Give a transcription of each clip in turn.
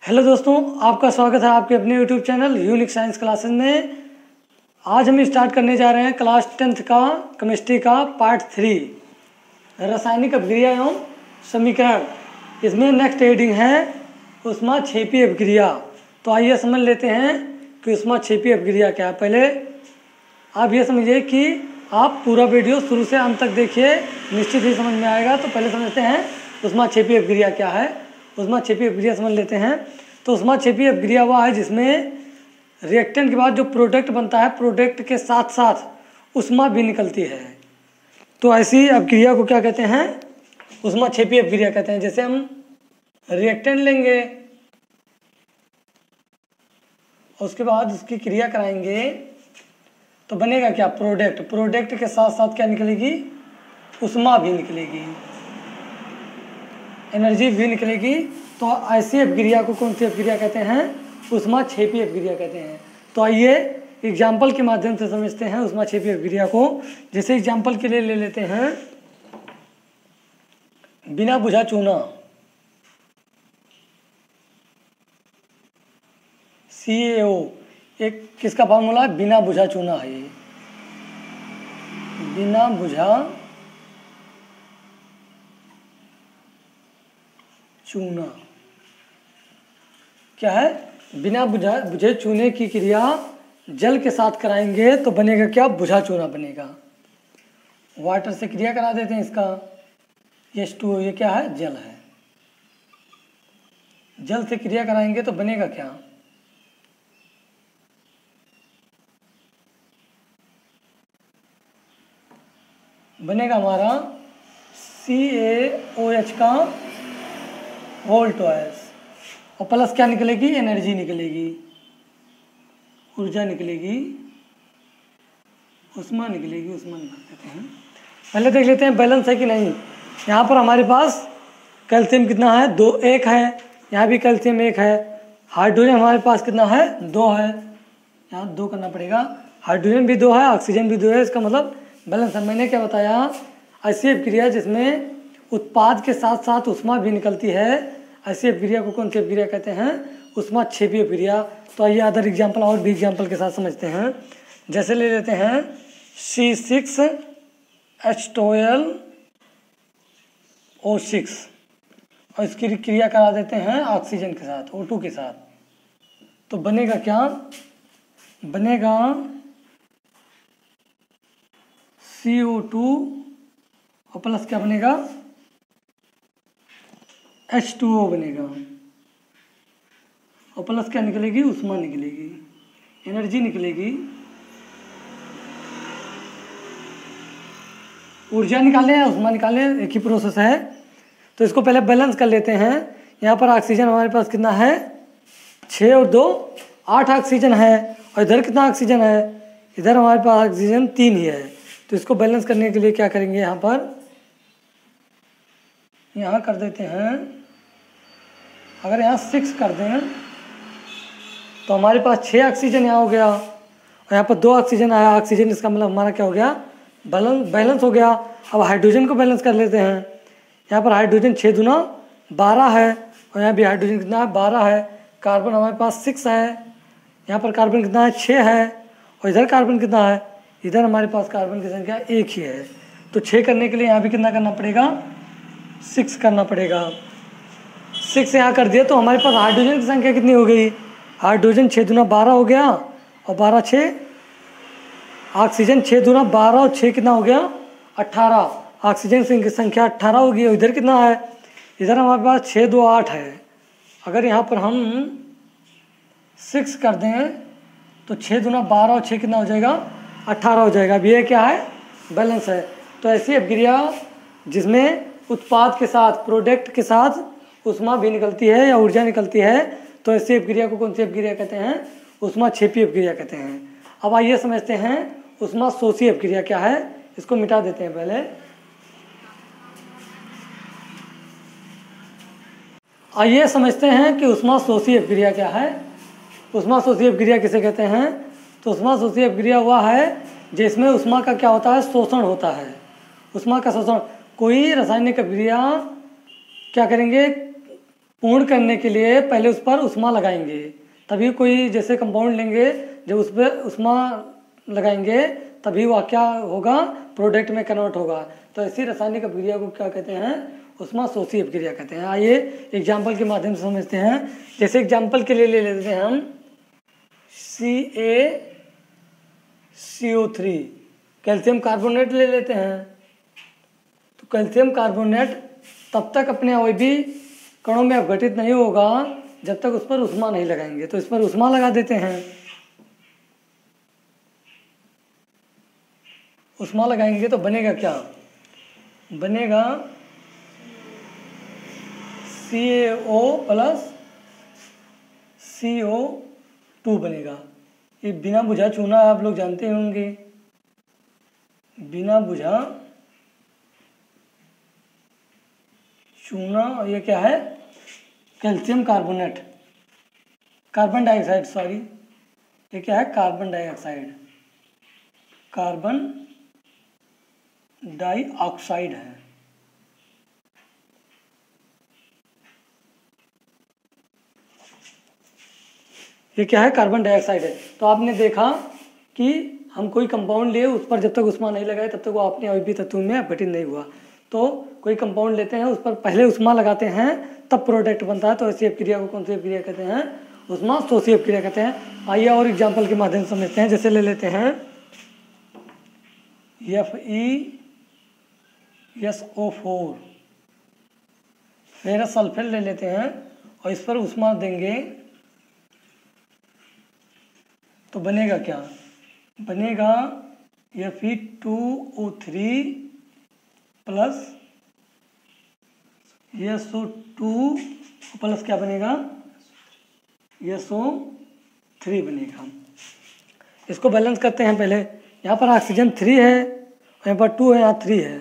Hello दोस्तों, आपका स्वागत है आपके अपने YouTube channel unique science classes में। आज हम स्टार्ट करने जा रहे हैं क्लास 10th का केमिस्ट्री का पार्ट 3 रासायनिक अभिक्रिया एवं समीकरण। इसमें नेक्स्ट हेडिंग है ऊष्माक्षेपी अभिक्रिया। तो आइए समझ लेते हैं कि ऊष्माक्षेपी अभिक्रिया क्या है। पहले आप ये समझिए कि आप पूरा वीडियो शुरू से अंत तक देखिए, निश्चित ही समझ में आएगा। तो पहले समझते हैं ऊष्माक्षेपी अभिक्रिया क्या है। ऊष्माक्षेपी अभिक्रिया समझ लेते हैं। तो ऊष्माक्षेपी अभिक्रिया वह है जिसमें रिएक्टेंट के बाद जो प्रोडक्ट बनता है, प्रोडक्ट के साथ साथ ऊष्मा भी निकलती है। तो ऐसी अभिक्रिया को क्या कहते हैं? ऊष्माक्षेपी अभिक्रिया कहते हैं। जैसे हम रिएक्टेंट लेंगे, उसके बाद उसकी क्रिया कराएंगे तो बनेगा क्या? प्रोडक्ट। प्रोडक्ट के साथ साथ क्या निकलेगी? ऊष्मा भी निकलेगी, एनर्जी भी निकलेगी। तो ऐसी अभिक्रिया को कौन सी अभिक्रिया कहते हैं? ऊष्माक्षेपी अभिक्रिया कहते हैं। तो आइए एग्जाम्पल के माध्यम से समझते हैं ऊष्माक्षेपी अभिक्रिया को। जैसे एग्जाम्पल के लिए ले लेते हैं बिना बुझा चूना, CaO। एक किसका फार्मूला है? बिना बुझा चूना है ये, बिना बुझा चूना क्या है? बिना बुझे चूने की क्रिया जल के साथ कराएंगे तो बनेगा क्या? बुझा चूना बनेगा। वाटर से क्रिया करा देते हैं इसका, H2O। ये क्या है? जल है। जल से क्रिया कराएंगे तो बनेगा क्या? बनेगा हमारा CaOH का वोल्टॉइस। और प्लस क्या निकलेगी? एनर्जी निकलेगी, ऊर्जा निकलेगी, ऊष्मा निकलेगी। ऊष्मा निकाल देते हैं। पहले देख लेते हैं बैलेंस है कि नहीं। यहाँ पर हमारे पास कैल्शियम कितना है? 2, 1 है। यहाँ भी कैल्शियम 1 है। हाइड्रोजन हमारे पास कितना है? 2 है। यहाँ 2 करना पड़ेगा। हाइड्रोजन भी 2 है, ऑक्सीजन भी 2 है। इसका मतलब बैलेंस है। मैंने क्या बताया? ऐसी अभिक्रिया जिसमें उत्पाद के साथ साथ ऊष्मा भी निकलती है, ऐसी अभिक्रिया को कौन सी अभिक्रिया कहते हैं? ऊष्माक्षेपी अभिक्रिया। तो आइए अदर एग्जाम्पल और भी एग्जाम्पल के साथ समझते हैं। जैसे ले लेते हैं C6H12O6 और इसकी क्रिया करा देते हैं ऑक्सीजन के साथ, O2 के साथ। तो बनेगा क्या? बनेगा CO2 और प्लस क्या बनेगा? H2O बनेगा। और प्लस क्या निकलेगी? ऊष्मा निकलेगी, एनर्जी निकलेगी। ऊर्जा निकालने हैं, ऊष्मा निकालने हैं, एक ही प्रोसेस है। तो इसको पहले बैलेंस कर लेते हैं। यहाँ पर ऑक्सीजन हमारे पास कितना है? 6 और 2 8 ऑक्सीजन है। और इधर कितना ऑक्सीजन है? इधर हमारे पास ऑक्सीजन 3 ही है। तो इसको बैलेंस करने के लिए क्या करेंगे? यहाँ पर यहाँ कर देते हैं। अगर यहाँ 6 कर दें तो हमारे पास 6 ऑक्सीजन यहाँ हो गया और यहाँ पर 2 ऑक्सीजन आया। ऑक्सीजन, इसका मतलब हमारा क्या हो गया? बैलेंस हो गया। अब हाइड्रोजन को बैलेंस कर लेते हैं। यहाँ पर हाइड्रोजन 6 दूना 12 है और यहाँ भी हाइड्रोजन कितना है? 12 है। कार्बन हमारे पास 6 है। यहाँ पर कार्बन कितना है? 6 है। और इधर कार्बन कितना है? इधर हमारे पास कार्बन की संख्या 1 ही है। तो 6 करने के लिए यहाँ भी कितना करना पड़ेगा? 6 करना पड़ेगा। 6 यहाँ कर दिया तो हमारे पास हाइड्रोजन की संख्या कितनी हो गई? हाइड्रोजन 6 दूना 12 हो गया और 12 6 ऑक्सीजन 6 दूना 12 और 6 कितना हो गया? 18। ऑक्सीजन की संख्या 18 होगी। और इधर कितना है? इधर हमारे पास 6 2 8 है। अगर यहाँ पर हम 6 कर दें तो 6 दूना 12 और 6 कितना हो जाएगा? 18 हो जाएगा। अब ये क्या है? बैलेंस है। तो ऐसी अभिक्रिया जिसमें उत्पाद के साथ, प्रोडक्ट के साथ ऊष्मा भी निकलती है या ऊर्जा निकलती है, तो ऐसी अभिक्रिया को कौन सी अभिक्रिया कहते हैं? ऊष्माक्षेपी अभिक्रिया कहते हैं। अब आइए समझते हैं ऊष्माशोषी अभिक्रिया क्या है। इसको मिटा देते हैं पहले। आइए समझते हैं कि ऊष्माशोषी अभिक्रिया क्या है। ऊष्माशोषी अभिक्रिया किसे कहते हैं? तो ऊष्माशोषी अभिक्रिया वह है जिसमें ऊष्मा का क्या होता है? शोषण होता है। ऊष्मा का शोषण। कोई रासायनिक अभिक्रिया क्या करेंगे? पूर्ण करने के लिए पहले उस पर उष्मा लगाएंगे, तभी कोई जैसे कंपाउंड लेंगे, जब उस पर उष्मा लगाएंगे तभी वह क्या होगा, प्रोडक्ट में कन्वर्ट होगा। तो ऐसी रासायनिक अभिक्रिया को क्या कहते हैं, उष्मा शोषी अभिक्रिया कहते हैं। आइए एग्जाम्पल के माध्यम से समझते हैं। जैसे एग्जाम्पल के लिए ले लेते हैं हम CaCO3, कैल्शियम कार्बोनेट ले लेते हैं। तो कैल्शियम कार्बोनेट तब तक अपने अवयवी कणों में अपघटित नहीं होगा जब तक उस पर उष्मा नहीं लगाएंगे। तो इस पर उष्मा लगा देते हैं, उष्मा लगाएंगे तो बनेगा क्या, बनेगा CaO प्लस CO2 बनेगा। ये बिना बुझा चूना आप लोग जानते होंगे, बिना बुझा चूना। और ये क्या है, calcium carbonate, carbon dioxide, sorry ये क्या है, कार्बन डाइऑक्साइड, कार्बन डाइऑक्साइड है। ये क्या है, कार्बन डाइऑक्साइड है। तो आपने देखा कि हम कोई कंपाउंड लिए, उस पर जब तक उष्मा नहीं लगाए तब तक वो अपने अवयवी तत्वों में अपघटित नहीं हुआ। तो कोई कंपाउंड लेते हैं, उस पर पहले उष्मा लगाते हैं तब प्रोडक्ट बनता है। तो ऐसी अपक्रिया को कौन सी अपक्रिया कहते हैं, उष्मा शोषी अपक्रिया कहते हैं। आइए और एग्जाम्पल के माध्यम से समझते हैं। जैसे ले लेते हैं FeSO4, फेरस सल्फेट ले लेते हैं और इस पर उष्मा देंगे तो बनेगा क्या, बनेगा Fe2O3 प्लस SO2 प्लस क्या बनेगा, SO3 बनेगा। इसको बैलेंस करते हैं। पहले यहाँ पर ऑक्सीजन 3 है और यहाँ पर 2 है, यहाँ 3 है।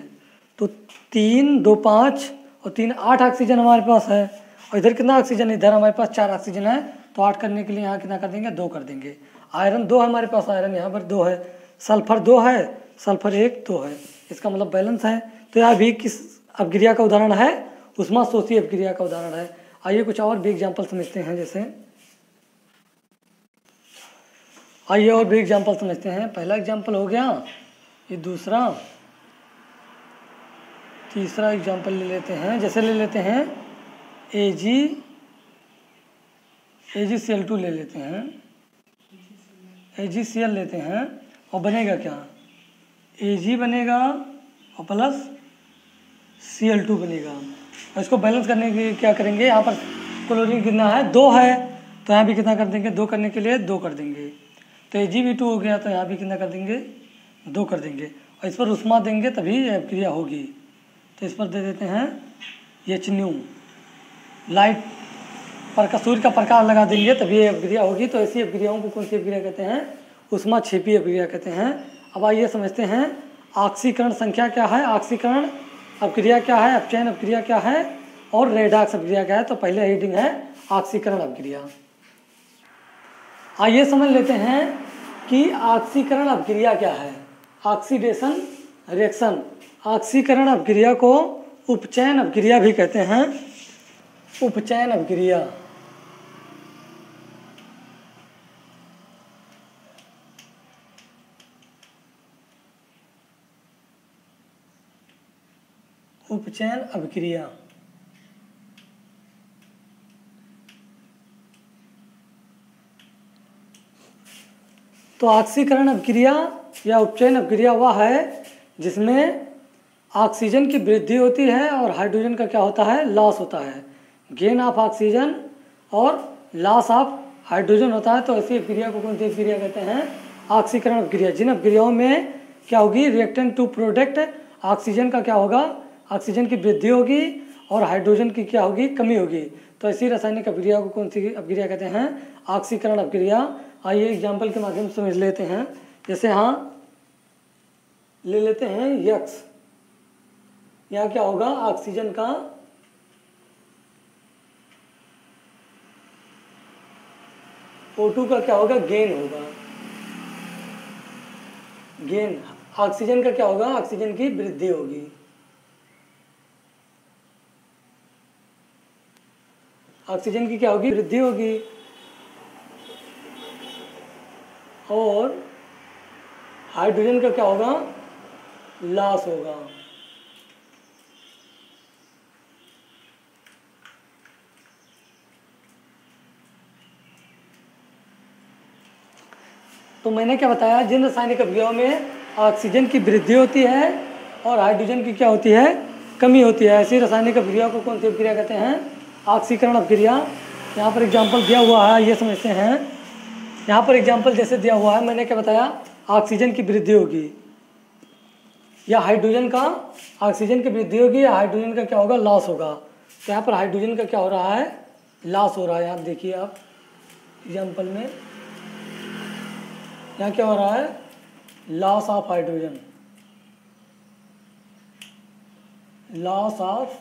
तो 3 2 5 और 3 8 ऑक्सीजन हमारे पास है। और इधर कितना ऑक्सीजन, इधर हमारे पास 4 ऑक्सीजन है। तो 8 करने के लिए यहाँ कितना कर देंगे, 2 कर देंगे। आयरन 2 है हमारे पास, आयरन यहाँ पर 2 है। सल्फर 2 है, सल्फर 1 2 है। इसका मतलब बैलेंस है। तो यह भी किस अपक्रिया का उदाहरण है, उष्मा शोषी अपक्रिया का उदाहरण है। आइए कुछ और भी एग्जाम्पल समझते हैं। जैसे आइए और भी एग्जाम्पल समझते हैं। पहला एग्जाम्पल हो गया, ये दूसरा, तीसरा एग्जाम्पल ले लेते हैं। जैसे ले लेते हैं AgCl2 ले लेते हैं, AgCl लेते हैं और बनेगा क्या, Ag बनेगा और प्लस Cl2 बनेगा। और इसको बैलेंस करने के लिए क्या करेंगे, यहाँ पर क्लोरीन कितना है, 2 है। तो यहाँ भी कितना कर देंगे, 2 करने के लिए 2 कर देंगे। तो Ag भी 2 हो गया, तो यहाँ भी कितना कर देंगे, 2 कर देंगे। और इस पर उष्मा देंगे तभी यह अपक्रिया होगी। तो इस पर दे देते हैं HNu, लाइट पर का सूर्य का प्रकाश लगा देंगे तभी ये अपक्रिया होगी। तो ऐसी अपक्रियाओं को कौन सी अपक्रिया कहते हैं, उष्मा क्षेपी अपक्रिया कहते हैं। अब आइए समझते हैं ऑक्सीकरण संख्या क्या है, ऑक्सीकरण अपक्रिया क्या है, अपचयन अपक्रिया क्या है और रेडॉक्स अपक्रिया क्या है। तो पहले हेडिंग है ऑक्सीकरण अपक्रिया। आइए समझ लेते हैं कि ऑक्सीकरण अपक्रिया क्या है। ऑक्सीडेशन रिएक्शन, ऑक्सीकरण अपक्रिया को उपचयन अपक्रिया भी कहते हैं। उपचयन अपक्रिया, उपचयन अपक्रिया। तो ऑक्सीकरण अपक्रिया या उपचयन अपक्रिया वह है जिसमें ऑक्सीजन की वृद्धि होती है और हाइड्रोजन का क्या होता है, लॉस होता है। गेन ऑफ ऑक्सीजन और लॉस ऑफ हाइड्रोजन होता है। तो ऐसी अपक्रिया को कौन सी अपक्रिया कहते हैं, ऑक्सीकरण अपक्रिया। जिन अपक्रियाओं में क्या होगी, रिएक्टेंट टू प्रोडक्ट, ऑक्सीजन का क्या होगा, ऑक्सीजन की वृद्धि होगी और हाइड्रोजन की क्या होगी, कमी होगी। तो ऐसी रासायनिक अपक्रिया को कौन सी अपक्रिया कहते हैं, ऑक्सीकरण अपक्रिया। आइए एग्जाम्पल के माध्यम से समझ लेते हैं। जैसे यहाँ ले लेते हैं यक्स, यहाँ क्या होगा, ऑक्सीजन का O2 का क्या होगा, गेन होगा। गेन, ऑक्सीजन का क्या होगा, ऑक्सीजन की वृद्धि होगी। ऑक्सीजन की क्या होगी, वृद्धि होगी, और हाइड्रोजन का क्या होगा, लॉस होगा। तो मैंने क्या बताया, जिन रासायनिक अभिक्रियाओं में ऑक्सीजन की वृद्धि होती है और हाइड्रोजन की क्या होती है, कमी होती है, ऐसी रासायनिक अभिक्रिया को कौन सी अभिक्रिया कहते हैं, ऑक्सीकरण अभिक्रिया। यहाँ पर एग्जाम्पल दिया हुआ है, ये समझते हैं। यहाँ पर एग्जाम्पल जैसे दिया हुआ है, मैंने क्या बताया, ऑक्सीजन की वृद्धि होगी या हाइड्रोजन का, ऑक्सीजन की वृद्धि होगी या हाइड्रोजन का क्या होगा, लॉस होगा। तो यहाँ पर हाइड्रोजन का क्या हो रहा है, लॉस हो रहा है। यहाँ देखिए आप एग्जाम्पल में, यहाँ क्या हो रहा है, loss of hydrogen, loss of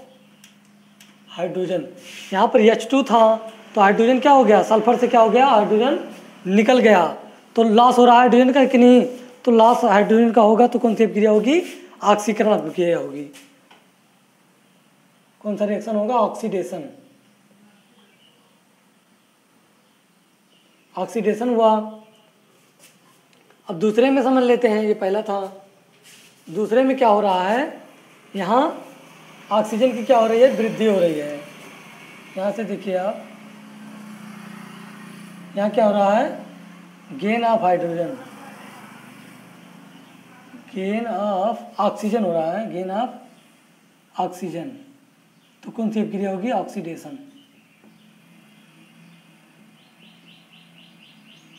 hydrogen. यहाँ पर H2 था तो हाइड्रोजन क्या हो गया, सल्फर से क्या हो गया, हाइड्रोजन निकल गया, तो लॉस हो रहा है हाइड्रोजन का कि नहीं, तो लॉस हाइड्रोजन का होगा तो कौन सी अभिक्रिया होगी, ऑक्सीकरण अभिक्रिया होगी। कौन सा रिएक्शन होगा, ऑक्सीडेशन, ऑक्सीडेशन हुआ। अब दूसरे में समझ लेते हैं, ये पहला था, दूसरे में क्या हो रहा है, यहाँ ऑक्सीजन की क्या हो रही है, वृद्धि हो रही है। यहाँ से देखिए आप, यहाँ क्या हो रहा है, gain of hydrogen, gain of oxygen हो रहा है, गेन ऑफ ऑक्सीजन, तो कौन सी अभिक्रिया होगी, ऑक्सीडेशन।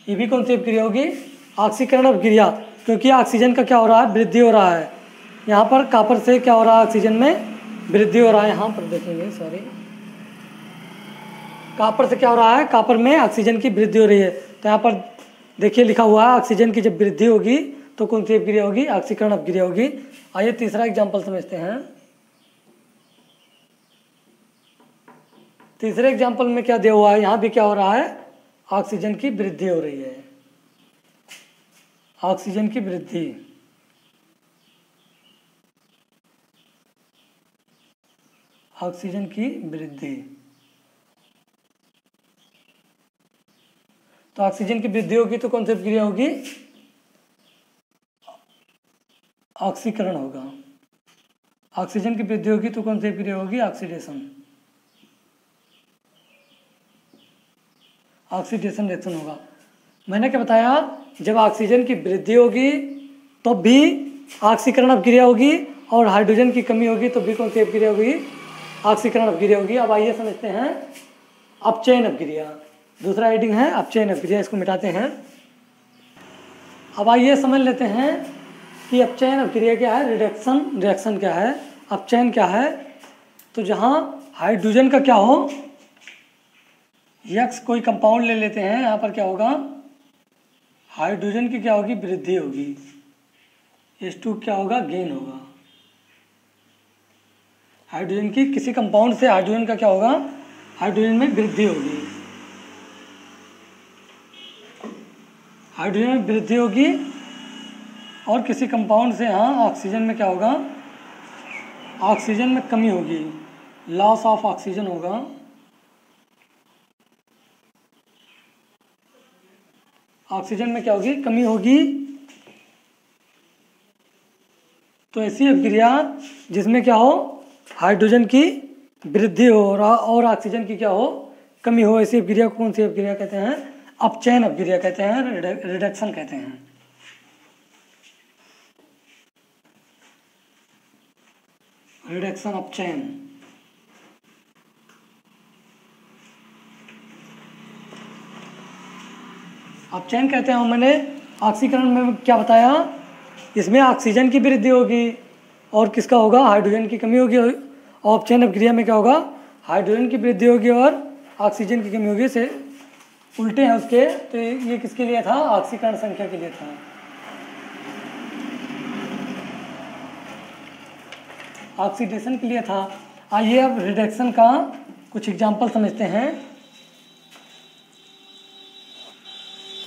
ये भी कौन सी अभिक्रिया होगी, ऑक्सीकरण अभिक्रिया, क्योंकि ऑक्सीजन का क्या हो रहा है, वृद्धि हो रहा है। यहाँ पर कॉपर से क्या हो रहा है, ऑक्सीजन में वृद्धि हो रहा है। यहाँ पर देखेंगे, सॉरी, कॉपर से क्या हो रहा है, कॉपर में ऑक्सीजन की वृद्धि हो रही है। तो यहाँ पर देखिए लिखा हुआ है, ऑक्सीजन की जब वृद्धि होगी तो कौन सी अभिक्रिया होगी, ऑक्सीकरण अभिक्रिया होगी। आइए तीसरा एग्जाम्पल समझते हैं। तीसरे एग्जाम्पल में क्या दिया हुआ है, यहाँ भी क्या हो रहा है, ऑक्सीजन की वृद्धि हो रही है, ऑक्सीजन की वृद्धि, ऑक्सीजन की वृद्धि। तो ऑक्सीजन की वृद्धि होगी तो कौन सी अभिक्रिया होगी, ऑक्सीकरण होगा। ऑक्सीजन की वृद्धि होगी तो कौन सी अभिक्रिया होगी, ऑक्सीडेशन, ऑक्सीडेशन रिएक्शन होगा। मैंने क्या बताया, जब ऑक्सीजन की वृद्धि होगी तो भी ऑक्सीकरण अभिक्रिया होगी, और हाइड्रोजन की कमी होगी तो भी कौन सी अभिक्रिया होगी, ऑक्सीकरण अभिक्रिया होगी। अब आइए समझते हैं अपचयन अभिक्रिया। दूसरा हेडिंग है अपचयन अभिक्रिया, इसको मिटाते हैं। अब आइए समझ लेते हैं कि अपचयन अभिक्रिया क्या है, रिडक्शन रिएक्शन क्या है, अपचयन क्या है। तो जहाँ हाइड्रोजन का क्या हो, यक्स कोई कंपाउंड ले लेते हैं, यहाँ पर क्या होगा, हाइड्रोजन की क्या होगी, वृद्धि होगी, H2 क्या होगा, गेन होगा। हाइड्रोजन की किसी कंपाउंड से हाइड्रोजन का क्या होगा, हाइड्रोजन में वृद्धि होगी, हाइड्रोजन में वृद्धि होगी, और किसी कंपाउंड से यहाँ ऑक्सीजन में क्या होगा, ऑक्सीजन में कमी होगी, लॉस ऑफ ऑक्सीजन होगा। ऑक्सीजन में क्या होगी, कमी होगी। तो ऐसी अभिक्रिया जिसमें क्या हो, हाइड्रोजन की वृद्धि हो और ऑक्सीजन की क्या हो, कमी हो, ऐसी अभिक्रिया को कौन सी अभिक्रिया कहते हैं, अपचयन अभिक्रिया कहते हैं, रिडक्शन कहते हैं। रिडक्शन, अपचयन। अपचयन कहते हैं, मैंने ऑक्सीकरण में क्या बताया, इसमें ऑक्सीजन की वृद्धि होगी और किसका होगा, हाइड्रोजन की कमी होगी। और अपचयन अभिक्रिया में क्या होगा, हाइड्रोजन की वृद्धि होगी और ऑक्सीजन की कमी होगी। से उल्टे हैं उसके, तो ये किसके लिए था, ऑक्सीकरण संख्या के लिए था, ऑक्सीडेशन के लिए था। आइए अब रिडक्शन का कुछ एग्जाम्पल समझते हैं।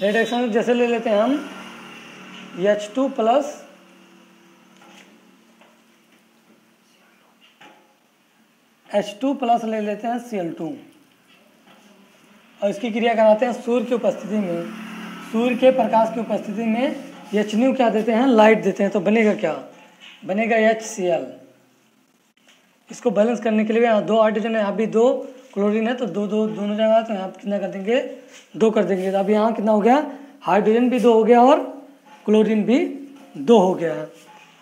रिडक्शन जैसे ले लेते हैं हम H2 प्लस H2 प्लस ले लेते हैं Cl2, और इसकी क्रिया कराते हैं सूर्य की उपस्थिति में। सूर्य के प्रकाश की उपस्थिति में HNu क्या देते हैं, लाइट देते हैं। तो बनेगा क्या, बनेगा HCl। इसको बैलेंस करने के लिए यहाँ 2 हाइड्रोजन है, यहाँ भी 2 क्लोरीन है, तो दोनों जगह तो यहाँ कितना कर देंगे, 2 कर देंगे। तो अब यहाँ कितना हो गया, हाइड्रोजन भी 2 हो गया और क्लोरीन भी 2 हो गया।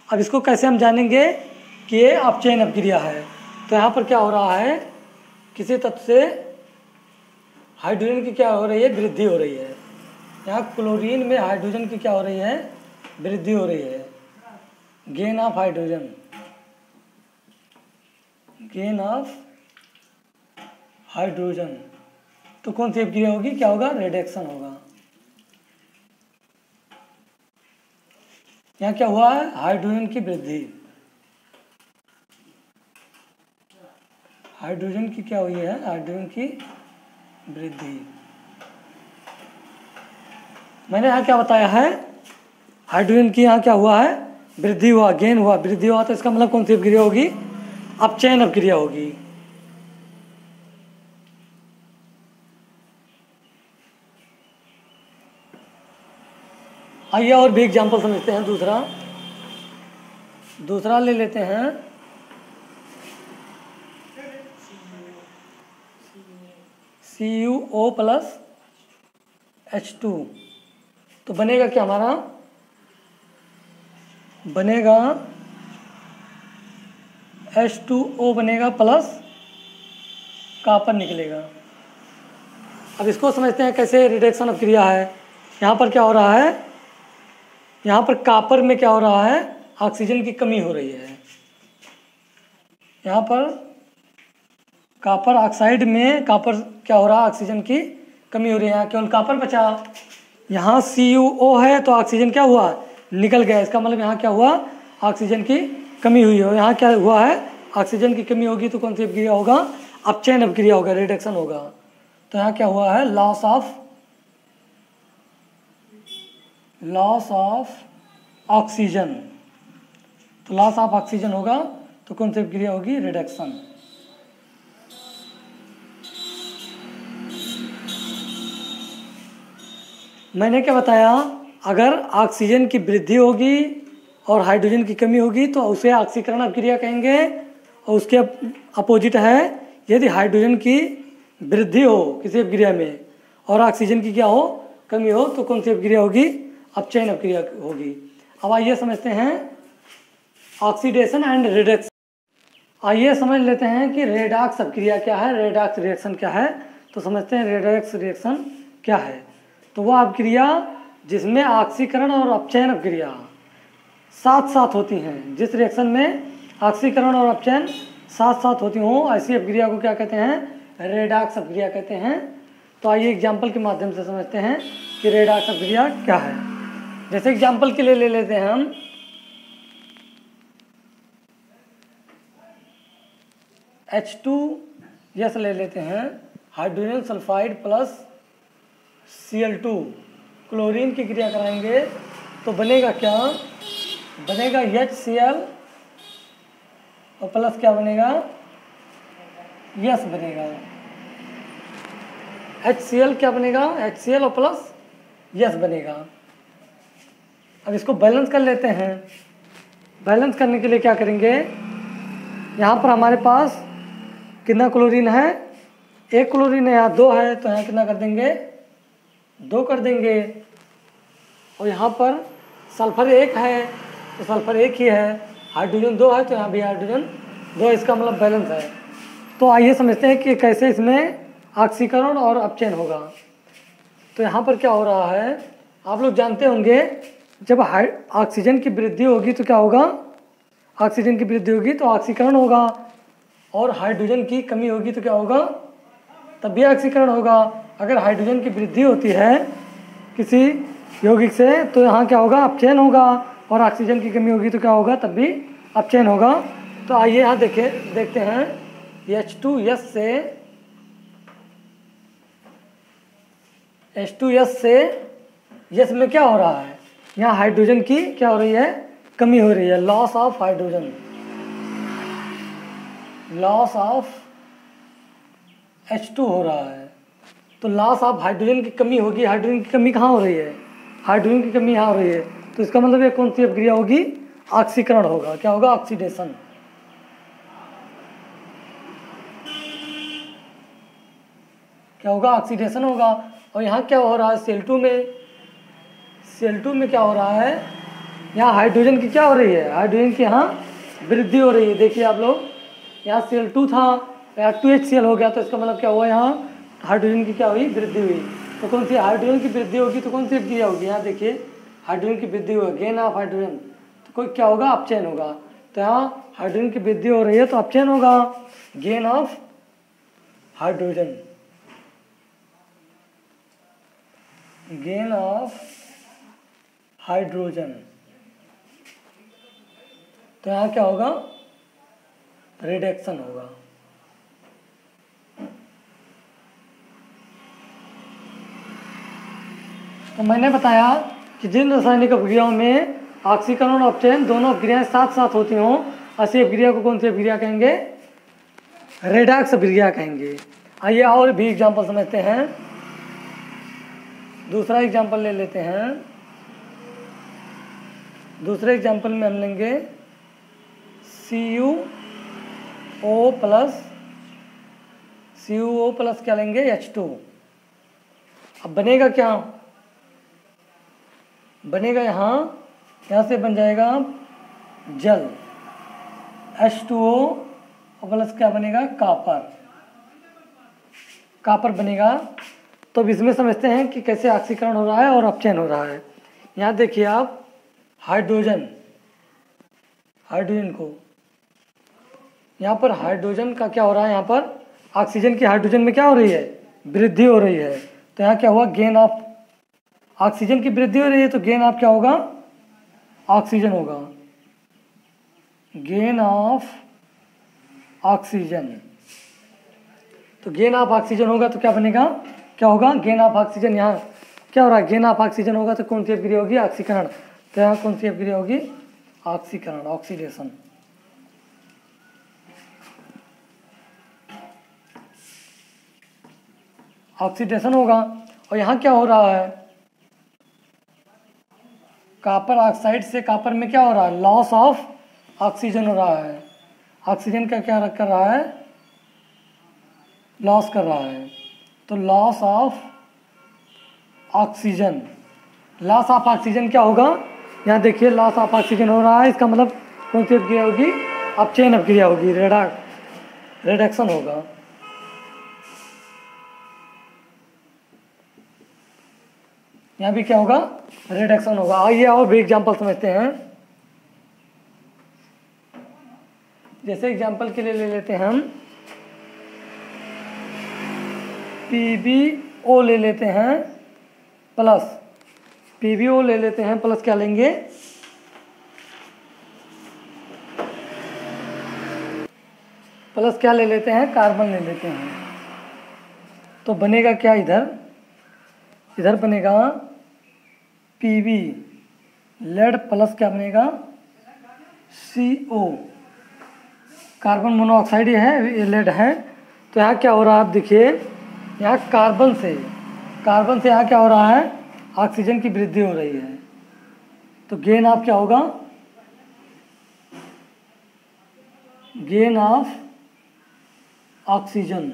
अब इसको कैसे हम जानेंगे कि ये अपचयन अपक्रिया है। तो यहाँ पर क्या हो रहा है, किसी तत्व से हाइड्रोजन की क्या हो रही है, वृद्धि हो रही है। यहाँ क्लोरीन में हाइड्रोजन की क्या हो रही है, वृद्धि हो रही है, gain of hydrogen, gain of hydrogen. तो कौन सी अपक्रिया होगी, क्या होगा, रिडक्शन होगा। यहाँ क्या हुआ है, हाइड्रोजन की वृद्धि, हाइड्रोजन की क्या हुई है, हाइड्रोजन की वृद्धि। मैंने यहाँ क्या बताया है, हाइड्रोजन की यहाँ क्या हुआ है, वृद्धि हुआ, गेन हुआ, वृद्धि हुआ। तो इसका मतलब कौन सी अपक्रिया होगी, अपचयन अपक्रिया होगी। आइए और भी एग्जाम्पल समझते हैं। दूसरा ले लेते हैं, CuO प्लस H2। तो बनेगा क्या हमारा, बनेगा H2O बनेगा प्लस कॉपर निकलेगा। अब इसको समझते हैं कैसे रिडक्शन अपक्रिया है। यहाँ पर क्या हो रहा है, यहाँ पर कॉपर में क्या हो रहा है, ऑक्सीजन की कमी हो रही है। यहाँ पर कॉपर ऑक्साइड में कॉपर क्या हो रहा है, ऑक्सीजन की कमी हो रही है। यहाँ केवल कॉपर बचा, यहाँ CuO है तो ऑक्सीजन क्या हुआ, निकल गया। इसका मतलब यहाँ क्या हुआ, ऑक्सीजन की कमी हुई है। यहाँ क्या हुआ है, ऑक्सीजन की कमी होगी तो कौन सी अपक्रिया होगा, अपचयन अपक्रिया होगा, रिडक्शन होगा। तो यहाँ क्या हुआ है, लॉस ऑफ ऑक्सीजन। तो लॉस ऑफ ऑक्सीजन होगा तो कौन सी अपक्रिया होगी, रिडक्शन। मैंने क्या बताया, अगर ऑक्सीजन की वृद्धि होगी और हाइड्रोजन की कमी होगी तो उसे ऑक्सीकरण अपक्रिया कहेंगे। और उसके अपोजिट है, यदि हाइड्रोजन की वृद्धि हो किसी अपक्रिया में और ऑक्सीजन की क्या हो, कमी हो, तो कौन सी अपक्रिया होगी, अपचयन अपक्रिया होगी। अब आइए समझते हैं ऑक्सीडेशन एंड रिडक्शन। आइए समझ लेते हैं कि रेडॉक्स अपक्रिया क्या है, रेडॉक्स रिएक्शन क्या है। तो समझते हैं रेडॉक्स रिएक्शन क्या है। तो वह अपक्रिया जिसमें ऑक्सीकरण और अपचयन अपक्रिया साथ साथ होती हैं, जिस रिएक्शन में ऑक्सीकरण और अपचयन साथ साथ होती हों, ऐसी अपक्रिया को क्या कहते हैं, रेडॉक्स अपक्रिया कहते हैं। तो आइए एग्जाम्पल के माध्यम से समझते हैं कि रेडॉक्स अपक्रिया क्या है। जैसे एग्जाम्पल के लिए ले लेते हैं हम H2 ले लेते हैं, hydrogen sulphide plus Cl2 chlorine की क्रिया कराएंगे तो बनेगा क्या, बनेगा HCl और प्लस क्या बनेगा, यस बनेगा। HCl क्या बनेगा, HCl और प्लस यस बनेगा। अब इसको बैलेंस कर लेते हैं। बैलेंस करने के लिए क्या करेंगे, यहाँ पर हमारे पास कितना क्लोरीन है, 1 क्लोरीन है, यहाँ 2 है, तो यहाँ कितना कर देंगे, 2 कर देंगे। और यहाँ पर सल्फर 1 है तो सल्फर 1 ही है, हाइड्रोजन 2 है तो यहाँ भी हाइड्रोजन 2, इसका मतलब बैलेंस है। तो आइए समझते हैं कि कैसे इसमें ऑक्सीकरण और अपचयन होगा। तो यहाँ पर क्या हो रहा है, आप लोग जानते होंगे, जब ऑक्सीजन की वृद्धि होगी तो क्या होगा, ऑक्सीजन की वृद्धि होगी तो ऑक्सीकरण होगा, और हाइड्रोजन की कमी होगी तो क्या होगा, तब भी ऑक्सीकरण होगा। अगर हाइड्रोजन की वृद्धि होती है किसी यौगिक से तो यहाँ क्या होगा, अपचयन होगा, और ऑक्सीजन की कमी होगी तो क्या होगा, तब भी अपचयन होगा। तो आइए यहाँ देखते हैं H2S से यस में क्या हो रहा है, यहाँ हाइड्रोजन की क्या हो रही है, कमी हो रही है, loss of hydrogen, loss of H2 हो रहा है। तो लॉस ऑफ हाइड्रोजन की कमी होगी। हाइड्रोजन की कमी कहाँ हो रही है? हाइड्रोजन की कमी यहाँ हो रही है। तो इसका मतलब ये कौन सी अपक्रिया होगी? ऑक्सीकरण होगा। क्या होगा? ऑक्सीडेशन। क्या होगा? ऑक्सीडेशन होगा। और यहाँ क्या हो रहा है? Cl2 में क्या हो रहा है? यहाँ हाइड्रोजन की क्या हो रही है? हाइड्रोजन की यहाँ वृद्धि हो रही है। देखिए आप लोग, यहाँ Cl2 था, यहाँ 2HCl हो गया, तो इसका मतलब क्या हुआ? यहाँ हाइड्रोजन की क्या हुई? वृद्धि हुई। तो कौन सी हाइड्रोजन की वृद्धि होगी तो कौन सी अपक्रिया होगी? यहाँ देखिए, हाइड्रोजन की वृद्धि होगी, गेन ऑफ हाइड्रोजन, तो कोई क्या होगा? अपचयन होगा। तो यहाँ हाइड्रोजन की वृद्धि हो रही है तो अपचयन होगा, gain of hydrogen, gain of hydrogen. तो यहाँ क्या होगा? रिडक्शन होगा। तो मैंने बताया कि जिन रासायनिक अपक्रियाओं में ऑक्सीकरण और अपचयन दोनों अपक्रियाएं साथ साथ होती हों, ऐसी अपक्रिया को कौन सी अपक्रिया कहेंगे? रेडॉक्स अपक्रिया कहेंगे। आइए और भी एग्जाम्पल समझते हैं। दूसरा एग्जाम्पल ले लेते हैं। दूसरे एग्जाम्पल में हम लेंगे CuO प्लस क्या लेंगे? H2। अब बनेगा क्या? बनेगा यहाँ से बन जाएगा जल, H2O प्लस क्या बनेगा? कापर बनेगा। तो अब इसमें समझते हैं कि कैसे ऑक्सीकरण हो रहा है और अपचयन हो रहा है। यहाँ देखिए आप, हाइड्रोजन को, यहाँ पर हाइड्रोजन का क्या हो रहा है? यहाँ पर ऑक्सीजन की हाइड्रोजन में क्या हो रही है? वृद्धि हो रही है। तो यहाँ क्या हुआ? गेन ऑफ, ऑक्सीजन की वृद्धि हो रही है तो गेन ऑफ क्या होगा? ऑक्सीजन होगा, गेन ऑफ ऑक्सीजन। तो गेन ऑफ ऑक्सीजन होगा तो क्या बनेगा? क्या होगा? Gain of oxygen. यहाँ क्या हो रहा है? गेन ऑफ ऑक्सीजन होगा तो कौन सी अपक्रिया होगी? ऑक्सीकरण। तो यहाँ कौन सी अपक्रिया होगी? ऑक्सीकरण, ऑक्सीडेशन। ऑक्सीडेशन होगा। और यहाँ क्या हो रहा है? कॉपर ऑक्साइड से कॉपर में क्या हो रहा है? लॉस ऑफ ऑक्सीजन हो रहा है। ऑक्सीजन का क्या कर रहा है? लॉस कर रहा है। तो loss of oxygen, loss of oxygen क्या होगा? यहाँ देखिए, लॉस ऑफ ऑक्सीजन हो रहा है, इसका मतलब कौन सी अपक्रिया होगी? अपचयन अपक्रिया होगी, रिडक्शन होगा। यहाँ भी क्या होगा? रिडक्शन होगा। आइए और भी एग्जाम्पल समझते हैं। जैसे एग्जाम्पल के लिए ले लेते हैं हम PbO ले लेते हैं प्लस, PbO ले लेते हैं प्लस क्या लेंगे? प्लस क्या ले लेते हैं? कार्बन ले लेते हैं। तो बनेगा क्या? इधर बनेगा Pb लेड प्लस क्या बनेगा? CO, कार्बन मोनोऑक्साइड ये है, ये लेड है। तो यहाँ क्या हो रहा है? आप देखिए, यहाँ कार्बन से यहाँ क्या हो रहा है? ऑक्सीजन की वृद्धि हो रही है। तो गेन ऑफ क्या होगा? Gain of oxygen.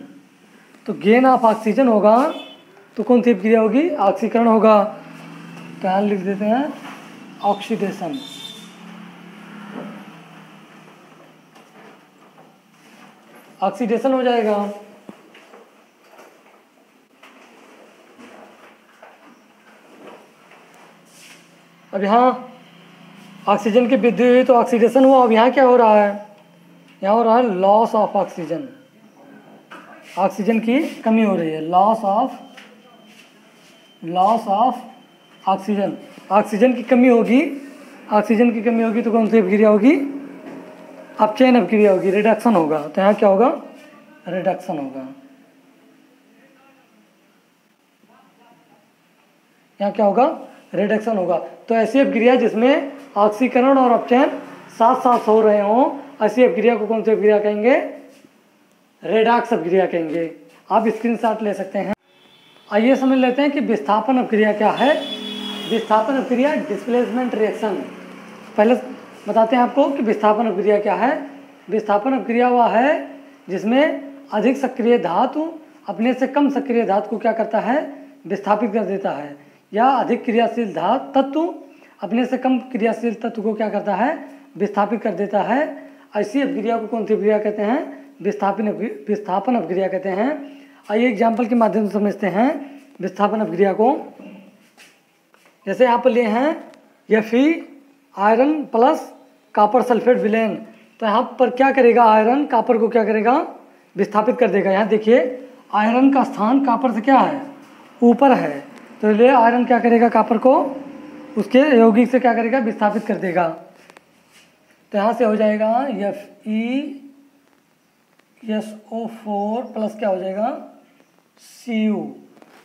तो गेन ऑफ ऑक्सीजन होगा तो कौन सी अपक्रिया होगी? ऑक्सीकरण होगा। तो यहाँ लिख देते हैं ऑक्सीडेशन। ऑक्सीडेशन हो जाएगा। अब यहाँ ऑक्सीजन की वृद्धि हुई तो ऑक्सीडेशन हुआ। अब यहाँ क्या हो रहा है? यहाँ हो रहा है लॉस ऑफ ऑक्सीजन, ऑक्सीजन की कमी हो रही है, लॉस ऑफ ऑक्सीजन। ऑक्सीजन की कमी होगी, तो कौन सी अपक्रिया होगी? अपचयन अपक्रिया होगी, रिडक्शन होगा। तो यहाँ क्या होगा? रिडक्शन होगा। यहाँ क्या होगा? रिडक्शन होगा। तो ऐसी अपक्रिया जिसमें ऑक्सीकरण और अपचयन साथ साथ हो रहे हों, ऐसी अपक्रिया को कौन सी अपक्रिया कहेंगे? रेडॉक्स अपक्रिया कहेंगे। आप स्क्रीनशॉट ले सकते हैं। आइए समझ लेते हैं कि विस्थापन अपक्रिया क्या है। विस्थापन अपक्रिया डिस्प्लेसमेंट रिएक्शन। पहले बताते हैं आपको कि विस्थापन अपक्रिया क्या है। विस्थापन अपक्रिया वह है जिसमें अधिक सक्रिय धातु अपने से कम सक्रिय धातु को क्या करता है, विस्थापित कर देता है, या अधिक क्रियाशील तत्व अपने से कम क्रियाशील तत्व को क्या करता है, विस्थापित कर देता है। ऐसी अपक्रिया को कौन सी अपक्रिया कहते हैं, विस्थापन अपक्रिया कहते हैं। आइए एग्जाम्पल के माध्यम से समझते हैं विस्थापन अपक्रिया को। जैसे यहाँ पर लिए हैं Fe iron plus copper sulphate villain, तो यहाँ पर क्या करेगा, आयरन कॉपर को क्या करेगा, विस्थापित कर देगा। यहाँ देखिए आयरन का स्थान कॉपर से क्या है, ऊपर है, तो ये आयरन क्या करेगा, कॉपर को उसके यौगिक से क्या करेगा, विस्थापित कर देगा। तो यहाँ से हो जाएगा FeSO4 प्लस क्या हो जाएगा Cu।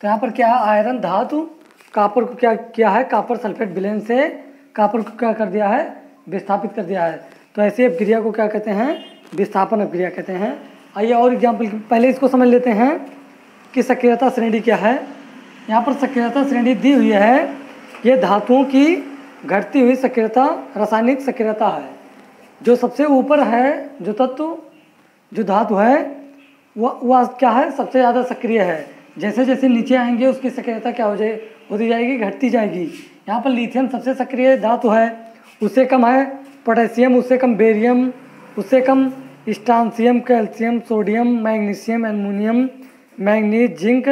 तो यहाँ पर क्या है, आयरन धातु कॉपर को क्या किया है, कॉपर सल्फेट विलेन से कॉपर को क्या कर दिया है, विस्थापित कर दिया है। तो ऐसी अपक्रिया को क्या कहते हैं, विस्थापन अपक्रिया कहते हैं। आइए और एग्जाम्पल, पहले इसको समझ लेते हैं कि सक्रियता श्रेणी क्या है। यहाँ पर सक्रियता श्रेणी दी हुई है, ये धातुओं की घटती हुई सक्रियता रासायनिक सक्रियता है। जो सबसे ऊपर है, जो तत्व जो धातु है वह क्या है, सबसे ज़्यादा सक्रिय है। जैसे जैसे नीचे आएंगे उसकी सक्रियता क्या होती जाएगी, घटती जाएगी। यहाँ पर लिथियम सबसे सक्रिय धातु है, उससे कम है पोटेशियम, उससे कम बेरियम, उससे कम strontium, calcium, sodium, magnesium, aluminium, manganese, zinc,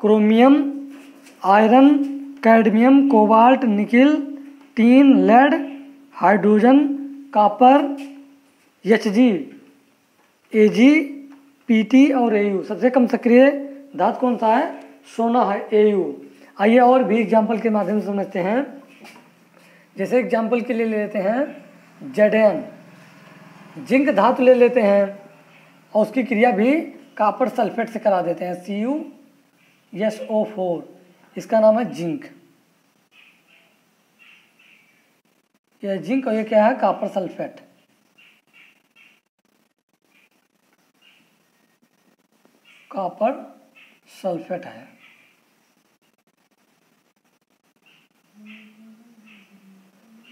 chromium, iron, cadmium, cobalt, nickel, tin, lead, hydrogen, copper, Hg, Ag, Pt और Au। सबसे कम सक्रिय धातु कौन सा है, सोना है, Au। आइए और भी एग्जाम्पल के माध्यम से समझते हैं। जैसे एग्जाम्पल के लिए ले लेते हैं Zn, जिंक धातु ले लेते हैं और उसकी क्रिया भी कॉपर सल्फेट से करा देते हैं, CuSO4, इसका नाम है जिंक। यह जिंक और ये क्या है, कॉपर सल्फेट। कॉपर सल्फेट है।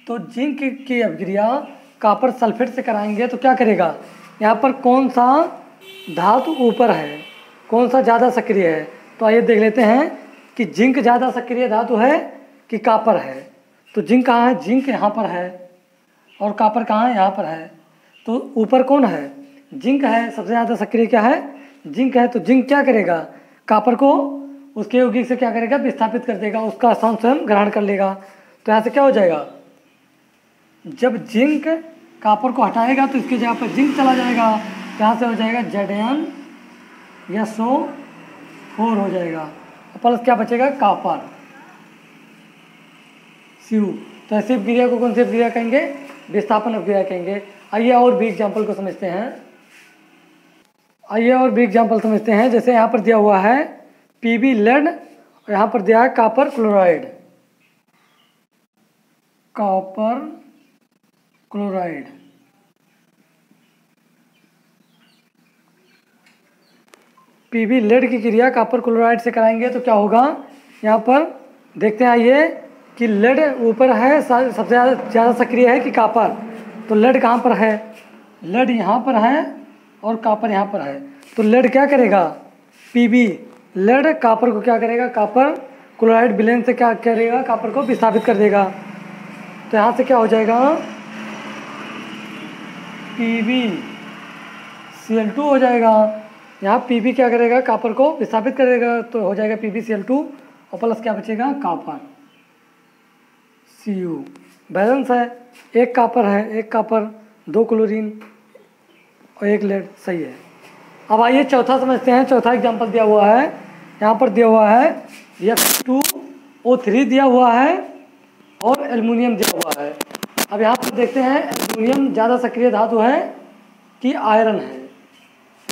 तो जिंक की अपक्रिया कॉपर सल्फेट से कराएंगे तो क्या करेगा, यहाँ पर कौन सा धातु ऊपर है, कौन सा ज़्यादा सक्रिय है। तो आइए देख लेते हैं कि जिंक ज़्यादा सक्रिय धातु है कि कॉपर है। तो जिंक कहाँ है, जिंक यहाँ पर है, और कॉपर कहाँ है, यहाँ पर है। तो ऊपर कौन है, जिंक है, सबसे ज़्यादा सक्रिय क्या है, जिंक है। तो जिंक क्या करेगा, कॉपर को उसके यौगिक से क्या करेगा, विस्थापित कर देगा, उसका स्थान स्वयं ग्रहण कर लेगा। तो यहाँ से क्या हो जाएगा, जब जिंक कॉपर को हटाएगा तो इसकी जगह पर जिंक चला जाएगा, तो यहाँ से हो जाएगा ZnSO4 हो जाएगा, प्लस क्या बचेगा, कॉपर Cu। तो ऐसी अपक्रिया को कौन सी अपक्रिया कहेंगे, विस्थापन अपक्रिया कहेंगे। आइए और भी एग्जाम्पल को समझते हैं। जैसे यहाँ पर दिया हुआ है Pb लेड और यहाँ पर दिया है कॉपर क्लोराइड। Pb लेड की क्रिया कॉपर क्लोराइड से कराएंगे तो क्या होगा, यहाँ पर देखते हैं आइए कि लेड ऊपर है, सबसे ज़्यादा सक्रिय है कि कॉपर। तो लेड कहाँ पर है, लेड यहाँ पर है और कॉपर यहाँ पर है। तो लेड क्या करेगा, Pb लेड कॉपर को क्या करेगा, कॉपर क्लोराइड विलेन से क्या करेगा, कॉपर को विस्थापित कर देगा। तो यहाँ से क्या हो जाएगा, PbCl2 हो जाएगा। यहाँ Pb क्या करेगा, कॉपर को विस्थापित करेगा, तो हो जाएगा PbCl2 और प्लस क्या बचेगा, कॉपर Cu। बैलेंस है, एक कॉपर है, एक कॉपर, 2 क्लोरीन और 1 लेड, सही है। अब आइए चौथा समझते हैं। चौथा एग्जांपल दिया हुआ है, यहाँ पर दिया हुआ है F2O3 दिया हुआ है और एल्युमिनियम दिया हुआ है। अब यहाँ पर देखते हैं एल्युमिनियम ज़्यादा सक्रिय धातु है कि आयरन है।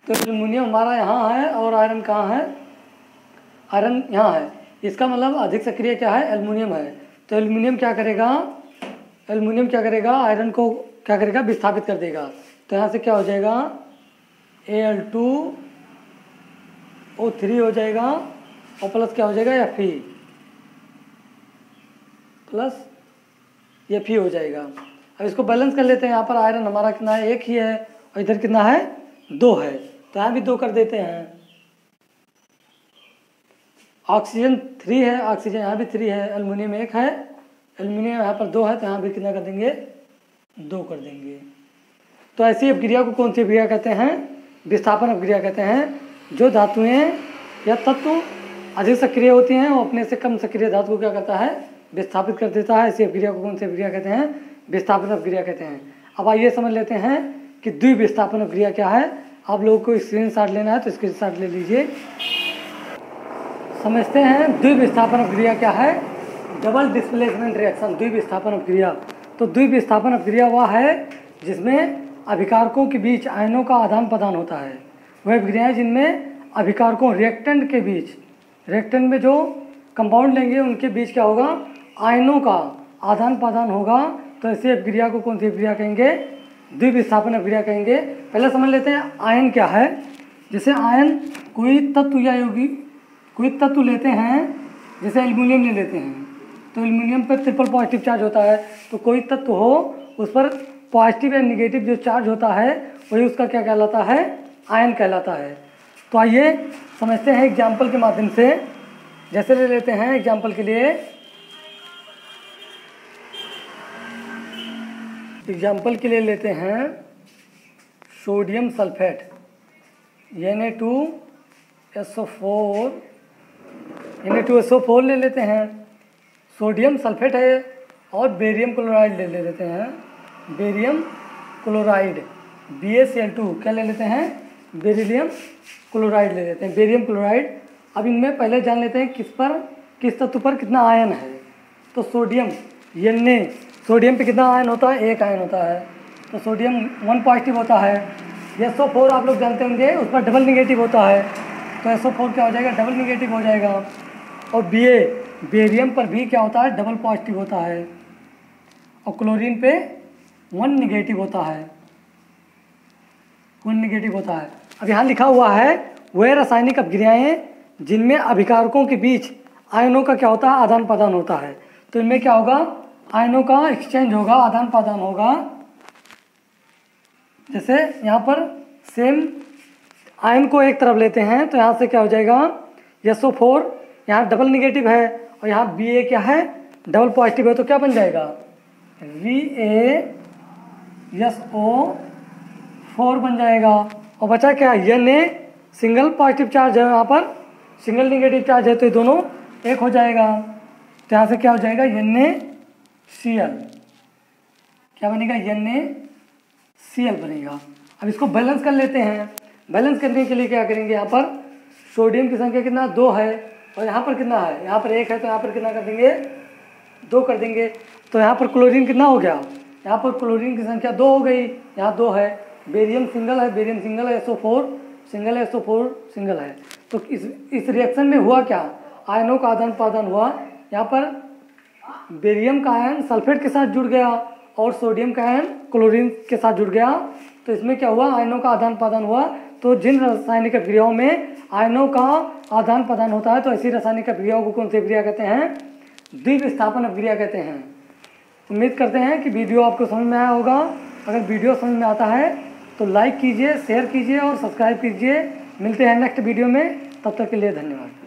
तो एल्युमिनियम हमारा यहाँ है और आयरन कहाँ है, आयरन यहाँ है। इसका मतलब अधिक सक्रिय क्या है, एल्युमिनियम है। तो एल्युमिनियम क्या करेगा, आयरन को क्या करेगा, विस्थापित कर देगा। तो यहाँ से क्या हो जाएगा, Al2O3 हो जाएगा और प्लस क्या हो जाएगा Fe प्लस Fe हो जाएगा। अब इसको बैलेंस कर लेते हैं। यहाँ पर आयरन हमारा कितना है, 1 ही है, और इधर कितना है, 2 है, तो यहाँ भी 2 कर देते हैं। ऑक्सीजन 3 है, ऑक्सीजन यहाँ भी 3 है, एल्युमिनियम 1 है, एल्युमिनियम यहाँ पर 2 है, तो यहाँ भी कितना कर देंगे, 2 कर देंगे। तो ऐसी अपक्रिया को कौन सी अपक्रिया कहते हैं, विस्थापन अपक्रिया कहते हैं। जो धातुएं या तत्व अधिक सक्रिय होती हैं वो अपने से कम सक्रिय धातु को क्या करता है, विस्थापित कर देता है। ऐसी अपक्रिया को कौन सी अपक्रिया कहते हैं, विस्थापन अपक्रिया कहते हैं। अब आइए समझ लेते हैं कि द्विविस्थापन अपक्रिया क्या है। आप लोगों को स्क्रीनशॉट लेना है तो स्क्रीनशॉट ले लीजिए। समझते हैं द्विविस्थापन अपक्रिया क्या है। डबल डिस्प्लेसमेंट रिएक्शन, द्विविस्थापन अपक्रिया। तो द्विविस्थापन अपक्रिया वह है जिसमें अभिकारकों के बीच आयनों का आदान प्रदान होता है। वह अपक्रियाएं जिनमें अभिकारकों रिएक्टेंट के बीच, रिएक्टेंट में जो कंपाउंड लेंगे उनके बीच क्या होगा, आयनों का आदान प्रदान होगा। तो ऐसी अपक्रिया को कौन सी अपक्रिया कहेंगे, द्विविस्थापन अपक्रिया कहेंगे। पहले समझ लेते हैं आयन क्या है। जैसे आयन कोई तत्व या यौगिक कोई तत्व लेते हैं, जैसे एल्युमिनियम ले लेते हैं, तो एल्युमिनियम पर ट्रिपल पॉजिटिव चार्ज होता है। तो कोई तत्व हो उस पर पॉजिटिव या निगेटिव जो चार्ज होता है वही उसका क्या कहलाता है, आयन कहलाता है। तो आइए समझते हैं एग्जाम्पल के माध्यम से। जैसे ले लेते हैं एग्जाम्पल के लिए, एग्जाम्पल के लिए लेते हैं सोडियम सल्फेट Na2SO4 ले लेते हैं। सोडियम सल्फेट है और बेरियम क्लोराइड ले लेते हैं, बेरियम क्लोराइड BaCl2 क्या ले लेते हैं, बेरिलियम क्लोराइड ले लेते हैं, बेरियम क्लोराइड। अब इनमें पहले जान लेते हैं किस तत्व पर कितना आयन है। तो सोडियम Na, सोडियम पे कितना आयन होता है, 1 आयन होता है, तो सोडियम 1 पॉजिटिव होता है। SO4 आप लोग जानते होंगे उस पर डबल निगेटिव होता है, तो SO4 क्या हो जाएगा, डबल निगेटिव हो जाएगा। और बेरियम पर भी क्या होता है, डबल पॉजिटिव होता है, और क्लोरीन पे 1 निगेटिव होता है, 1 निगेटिव होता है। अब यहाँ लिखा हुआ है वह रासायनिक अपक्रियाएं जिनमें अभिकारकों के बीच आयनों का क्या होता है, आदान प्रदान होता है। तो इनमें क्या होगा, आयनों का एक्सचेंज होगा, आदान प्रदान होगा। जैसे यहाँ पर सेम आयन को एक तरफ लेते हैं तो यहाँ से क्या हो जाएगा, SO4 यहाँ डबल निगेटिव है और यहाँ Ba क्या है, डबल पॉजिटिव है, तो क्या बन जाएगा, VaSO4 बन जाएगा। और बचा क्या, Na सिंगल पॉजिटिव चार्ज है, यहाँ पर सिंगल निगेटिव चार्ज है, तो ये दोनों एक हो जाएगा। तो यहाँ से क्या हो जाएगा, NaCl, क्या बनेगा, NaCl बनेगा। अब इसको बैलेंस कर लेते हैं। बैलेंस करने के लिए क्या करेंगे, यहाँ पर सोडियम की संख्या कितना, 2 है, और यहाँ पर कितना है, यहाँ पर 1 है, तो यहाँ पर कितना कर देंगे, 2 कर देंगे। तो यहाँ पर क्लोरीन कितना हो गया, यहाँ पर क्लोरीन की संख्या 2 हो गई, यहाँ 2 है। बेरियम सिंगल है, बेरियम सिंगल है, SO4 सिंगल है, SO4 सिंगल है। तो इस रिएक्शन में हुआ क्या, आयनों का आदान प्रदान हुआ। यहाँ पर बेरियम का आयन सल्फेट के साथ जुड़ गया और सोडियम का आयन क्लोरीन के साथ जुड़ गया। तो इसमें क्या हुआ, आयनों का आदान प्रदान हुआ। तो जिन रासायनिक अपक्रियाओं में आयनों का आदान प्रदान होता है तो ऐसी रासायनिक अपक्रियाओं को कौन सी अपक्रिया कहते हैं, द्विविस्थापन अपक्रिया कहते हैं। उम्मीद करते हैं कि वीडियो आपको समझ में आया होगा। अगर वीडियो समझ में आता है तो लाइक कीजिए, शेयर कीजिए और सब्सक्राइब कीजिए। मिलते हैं नेक्स्ट वीडियो में, तब तक के लिए धन्यवाद।